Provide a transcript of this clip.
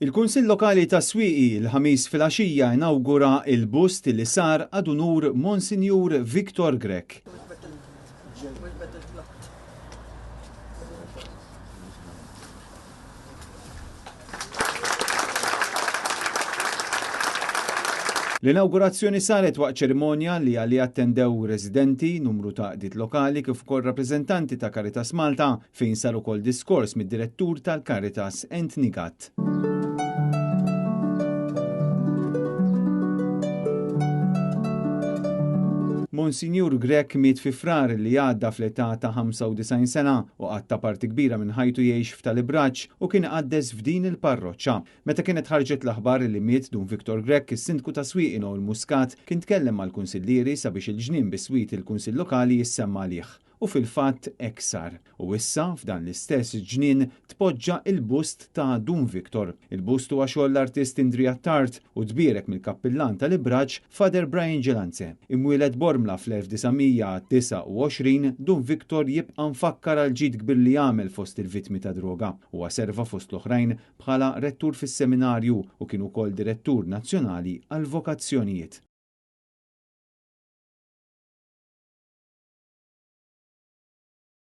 Il-Kunsill Lokali ta' Swieqi l-ħamis filgħaxija inawgura il-bust li sar għad unur Monsinjur Viktor Grek. L-inaugurazzjoni saret waqt ċerimonja li għalli attendew residenti, numru ta' qdiet lokali kif ukoll rappreżentanti ta' Caritas Malta fejn sar ukoll diskors mid-direttur tal-Caritas Ent Nigat. Monsinjur Grek miet fi frar li għadda fl-età ta' 95 sena u għatta parti kbira minn ħajtu jgħix f'Talibraċ u kien għaddes f'din il-parroċċa. Meta kienet ħarġet l-aħbar li miet Dun Viktor Grek, is-sindku ta' Swieqi Noel Muscat kien tkellem mal-kunsillieri sabiex il-ġnien bi Swieq il-Kunsill Lokali jissemma għalih. U fil-fatt hekk sar. U issa f'dan l-istess ġnien tpoġġa il-bust ta' Dun Viktor. Il-bust huwa xogħol l-artist Indrija Tart u tbierek mill-kappillan tal-Ibraċ Father Brian Ġelanze. Imwieled Bormla fl-1929, Dun Viktor jibqa' mfakkar għal ġid kbir li għamel fost il-vittmi ta' droga. Huwa serva fost l-oħrajn bħala rettur fis-seminarju u kien ukoll direttur nazzjonali għal vokazzjonijiet.